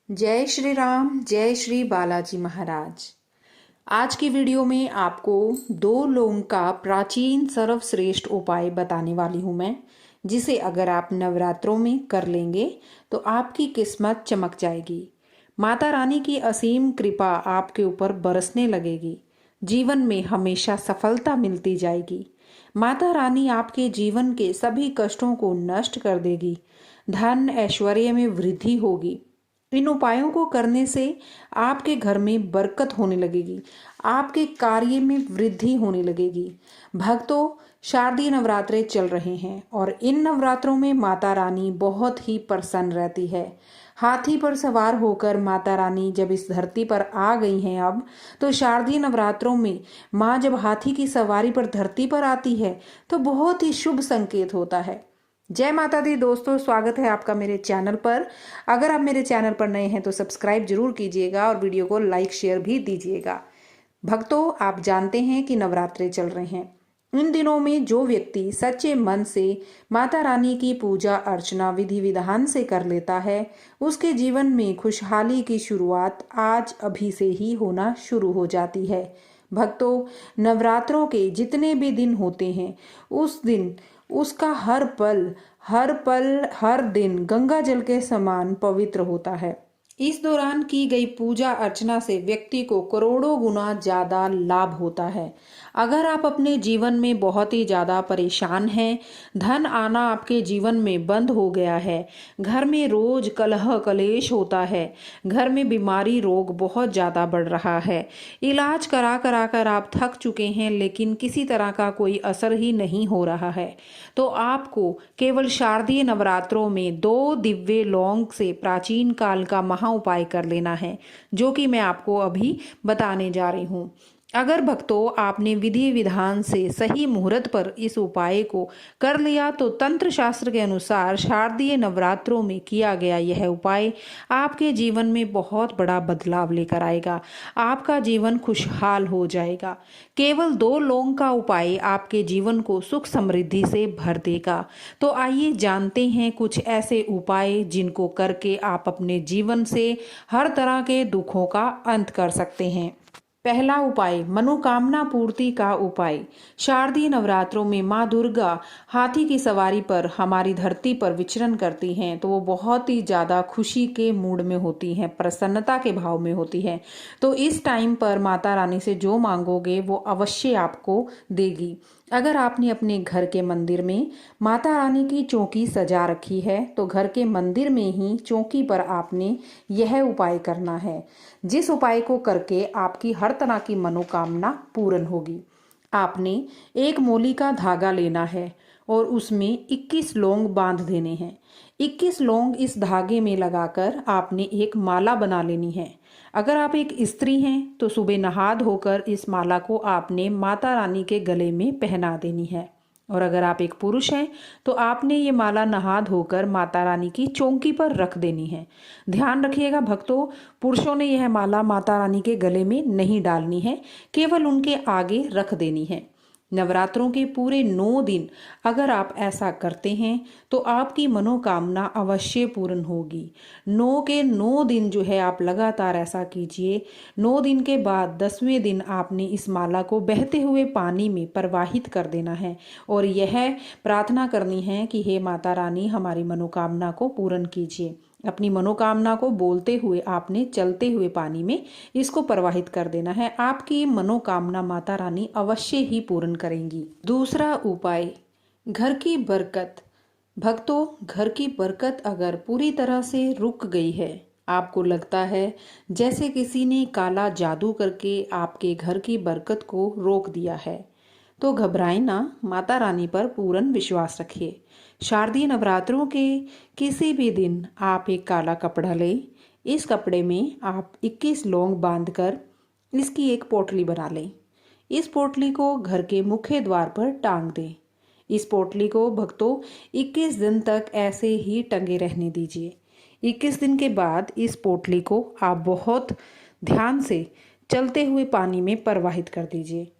जय श्री राम, जय श्री बालाजी महाराज। आज की वीडियो में आपको 2 लौंग का प्राचीन सर्वश्रेष्ठ उपाय बताने वाली हूँ मैं, जिसे अगर आप नवरात्रों में कर लेंगे तो आपकी किस्मत चमक जाएगी। माता रानी की असीम कृपा आपके ऊपर बरसने लगेगी। जीवन में हमेशा सफलता मिलती जाएगी। माता रानी आपके जीवन के सभी कष्टों को नष्ट कर देगी। धन ऐश्वर्य में वृद्धि होगी। इन उपायों को करने से आपके घर में बरकत होने लगेगी, आपके कार्य में वृद्धि होने लगेगी। भक्तों, शारदीय नवरात्रे चल रहे हैं और इन नवरात्रों में माता रानी बहुत ही प्रसन्न रहती है। हाथी पर सवार होकर माता रानी जब इस धरती पर आ गई हैं अब, तो शारदीय नवरात्रों में माँ जब हाथी की सवारी पर धरती पर आती है तो बहुत ही शुभ संकेत होता है। जय माता दी दोस्तों, स्वागत है आपका मेरे चैनल पर। अगर आप मेरे चैनल पर नए हैं तो सब्सक्राइब जरूर कीजिएगा और वीडियो को लाइक शेयर भी दीजिएगा। भक्तों, आप जानते हैं कि नवरात्रे चल रहे हैं। इन दिनों में जो व्यक्ति सच्चे मन से माता रानी की पूजा अर्चना विधि विधान से कर लेता है, उसके जीवन में खुशहाली की शुरुआत आज अभी से ही होना शुरू हो जाती है। भक्तों, नवरात्रों के जितने भी दिन होते हैं उस दिन उसका हर पल हर दिन गंगा जल के समान पवित्र होता है। इस दौरान की गई पूजा अर्चना से व्यक्ति को करोड़ों गुना ज्यादा लाभ होता है। अगर आप अपने जीवन में बहुत ही ज्यादा परेशान हैं, धन आना आपके जीवन में बंद हो गया है, घर में रोज कलह कलेश होता है, घर में बीमारी रोग बहुत ज्यादा बढ़ रहा है, इलाज करा करा कर आप थक चुके हैं लेकिन किसी तरह का कोई असर ही नहीं हो रहा है, तो आपको केवल शारदीय नवरात्रों में 2 दिव्य लौंग से प्राचीन काल का महा उपाय कर लेना है, जो कि मैं आपको अभी बताने जा रही हूँ। अगर भक्तों आपने विधि विधान से सही मुहूर्त पर इस उपाय को कर लिया तो तंत्र शास्त्र के अनुसार शारदीय नवरात्रों में किया गया यह उपाय आपके जीवन में बहुत बड़ा बदलाव लेकर आएगा। आपका जीवन खुशहाल हो जाएगा। केवल 2 लौंग का उपाय आपके जीवन को सुख समृद्धि से भर देगा। तो आइए जानते हैं कुछ ऐसे उपाय जिनको करके आप अपने जीवन से हर तरह के दुखों का अंत कर सकते हैं। पहला उपाय, मनोकामना पूर्ति का उपाय। शारदीय नवरात्रों में माँ दुर्गा हाथी की सवारी पर हमारी धरती पर विचरण करती हैं, तो वो बहुत ही ज़्यादा खुशी के मूड में होती हैं, प्रसन्नता के भाव में होती हैं। तो इस टाइम पर माता रानी से जो मांगोगे वो अवश्य आपको देगी। अगर आपने अपने घर के मंदिर में माता रानी की चौकी सजा रखी है तो घर के मंदिर में ही चौकी पर आपने यह उपाय करना है, जिस उपाय को करके आपकी हर तरह की मनोकामना पूर्ण होगी। आपने एक मोली का धागा लेना है और उसमें 21 लौंग बांध देने हैं। 21 लौंग इस धागे में लगाकर आपने एक माला बना लेनी है। अगर आप एक स्त्री हैं तो सुबह नहा धोकर इस माला को आपने माता रानी के गले में पहना देनी है, और अगर आप एक पुरुष हैं तो आपने ये माला नहा धोकर माता रानी की चौकी पर रख देनी है। ध्यान रखिएगा भक्तों, पुरुषों ने यह माला माता रानी के गले में नहीं डालनी है, केवल उनके आगे रख देनी है। नवरात्रों के पूरे 9 दिन अगर आप ऐसा करते हैं तो आपकी मनोकामना अवश्य पूर्ण होगी। 9 के 9 दिन जो है आप लगातार ऐसा कीजिए। 9 दिन के बाद 10वें दिन आपने इस माला को बहते हुए पानी में प्रवाहित कर देना है और यह प्रार्थना करनी है कि हे माता रानी, हमारी मनोकामना को पूर्ण कीजिए। अपनी मनोकामना को बोलते हुए आपने चलते हुए पानी में इसको प्रवाहित कर देना है। आपकी मनोकामना माता रानी अवश्य ही पूर्ण करेंगी। दूसरा उपाय, घर की बरकत। भक्तों, घर की बरकत अगर पूरी तरह से रुक गई है, आपको लगता है जैसे किसी ने काला जादू करके आपके घर की बरकत को रोक दिया है, तो घबराएं ना, माता रानी पर पूर्ण विश्वास रखिए। शारदीय नवरात्रों के किसी भी दिन आप एक काला कपड़ा लें। इस कपड़े में आप 21 लौंग बांधकर इसकी एक पोटली बना लें। इस पोटली को घर के मुख्य द्वार पर टांग दें। इस पोटली को भक्तों 21 दिन तक ऐसे ही टंगे रहने दीजिए। 21 दिन के बाद इस पोटली को आप बहुत ध्यान से चलते हुए पानी में प्रवाहित कर दीजिए।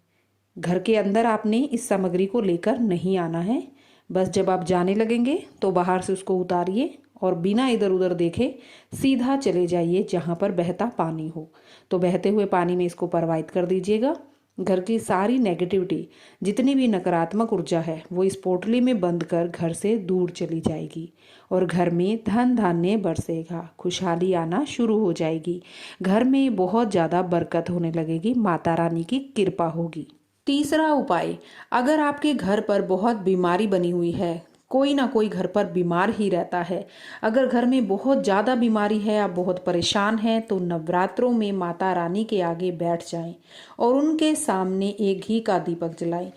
घर के अंदर आपने इस सामग्री को लेकर नहीं आना है। बस जब आप जाने लगेंगे तो बाहर से उसको उतारिए और बिना इधर उधर देखे सीधा चले जाइए जहाँ पर बहता पानी हो। तो बहते हुए पानी में इसको प्रवाहित कर दीजिएगा। घर की सारी नेगेटिविटी, जितनी भी नकारात्मक ऊर्जा है, वो इस पोटली में बंद कर घर से दूर चली जाएगी और घर में धन धान्य बरसेगा, खुशहाली आना शुरू हो जाएगी। घर में बहुत ज़्यादा बरकत होने लगेगी, माता रानी की कृपा होगी। तीसरा उपाय, अगर आपके घर पर बहुत बीमारी बनी हुई है, कोई ना कोई घर पर बीमार ही रहता है, अगर घर में बहुत ज़्यादा बीमारी है, आप बहुत परेशान हैं, तो नवरात्रों में माता रानी के आगे बैठ जाएं और उनके सामने एक घी का दीपक जलाएं।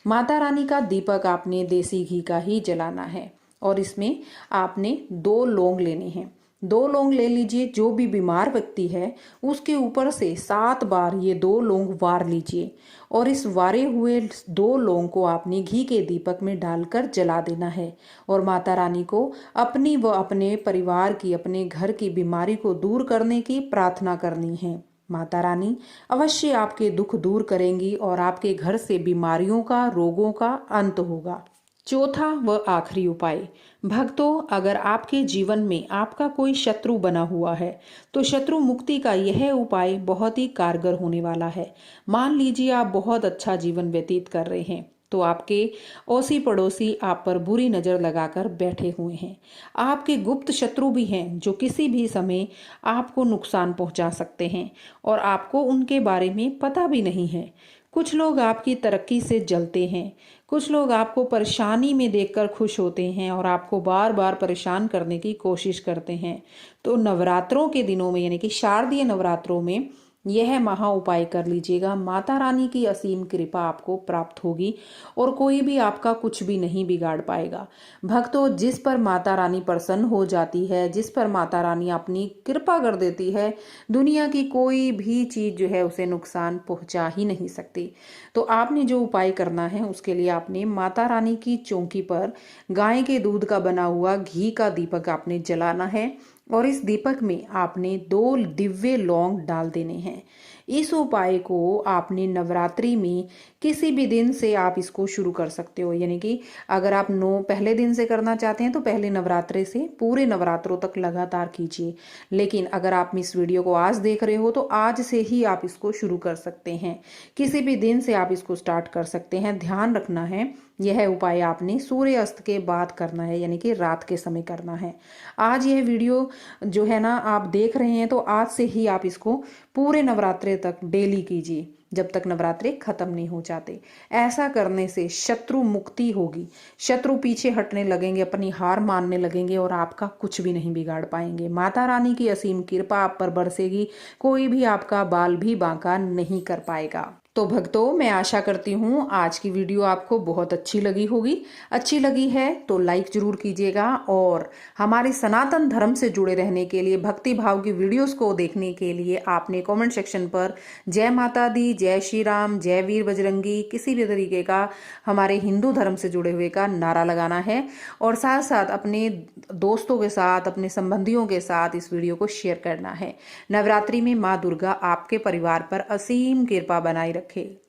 माता रानी का दीपक आपने देसी घी का ही जलाना है और इसमें आपने 2 लौंग लेने हैं। 2 लौंग ले लीजिए। जो भी बीमार व्यक्ति है उसके ऊपर से 7 बार ये 2 लौंग वार लीजिए और इस वारे हुए 2 लौंग को आपने घी के दीपक में डालकर जला देना है और माता रानी को अपनी व अपने परिवार की, अपने घर की बीमारी को दूर करने की प्रार्थना करनी है। माता रानी अवश्य आपके दुख दूर करेंगी और आपके घर से बीमारियों का, रोगों का अंत होगा। चौथा व आखिरी उपाय, भक्तों, अगर आपके जीवन में आपका कोई शत्रु बना हुआ है तो शत्रु मुक्ति का यह उपाय बहुत ही कारगर होने वाला है। मान लीजिए आप बहुत अच्छा जीवन व्यतीत कर रहे हैं तो आपके औसी पड़ोसी आप पर बुरी नज़र लगाकर बैठे हुए हैं। आपके गुप्त शत्रु भी हैं जो किसी भी समय आपको नुकसान पहुंचा सकते हैं और आपको उनके बारे में पता भी नहीं है। कुछ लोग आपकी तरक्की से जलते हैं, कुछ लोग आपको परेशानी में देखकर खुश होते हैं और आपको बार बार परेशान करने की कोशिश करते हैं। तो नवरात्रों के दिनों में, यानी कि शारदीय नवरात्रों में, यह महा उपाय कर लीजिएगा। माता रानी की असीम कृपा आपको प्राप्त होगी और कोई भी आपका कुछ भी नहीं बिगाड़ पाएगा। भक्तों, जिस पर माता रानी प्रसन्न हो जाती है, जिस पर माता रानी अपनी कृपा कर देती है, दुनिया की कोई भी चीज जो है उसे नुकसान पहुंचा ही नहीं सकती। तो आपने जो उपाय करना है उसके लिए आपने माता रानी की चौकी पर गाय के दूध का बना हुआ घी का दीपक आपने जलाना है और इस दीपक में आपने 2 दिव्य लौंग डाल देने हैं। इस उपाय को आपने नवरात्रि में किसी भी दिन से आप इसको शुरू कर सकते हो, यानी कि अगर आप पहले दिन से करना चाहते हैं तो पहले नवरात्रे से पूरे नवरात्रों तक लगातार कीजिए। लेकिन अगर आप इस वीडियो को आज देख रहे हो तो आज से ही आप इसको शुरू कर सकते हैं। किसी भी दिन से आप इसको स्टार्ट कर सकते हैं। ध्यान रखना है, यह उपाय आपने सूर्य अस्त के बाद करना है, यानी कि रात के समय करना है। आज यह वीडियो जो है ना आप देख रहे हैं तो आज से ही आप इसको पूरे नवरात्रे तक डेली कीजिए, जब तक नवरात्रे खत्म नहीं हो जाते। ऐसा करने से शत्रु मुक्ति होगी, शत्रु पीछे हटने लगेंगे, अपनी हार मानने लगेंगे और आपका कुछ भी नहीं बिगाड़ पाएंगे। माता रानी की असीम कृपा आप पर बरसेगी, कोई भी आपका बाल भी बांका नहीं कर पाएगा। तो भक्तों, मैं आशा करती हूँ आज की वीडियो आपको बहुत अच्छी लगी होगी। अच्छी लगी है तो लाइक जरूर कीजिएगा और हमारे सनातन धर्म से जुड़े रहने के लिए, भक्ति भाव की वीडियोस को देखने के लिए आपने कमेंट सेक्शन पर जय माता दी, जय श्री राम, जय वीर बजरंगी, किसी भी तरीके का हमारे हिंदू धर्म से जुड़े हुए का नारा लगाना है और साथ साथ अपने दोस्तों के साथ, अपने संबंधियों के साथ इस वीडियो को शेयर करना है। नवरात्रि में माँ दुर्गा आपके परिवार पर असीम कृपा बनाए रखे।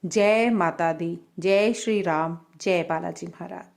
जय माता दी, जय श्री राम, जय बालाजी महाराज।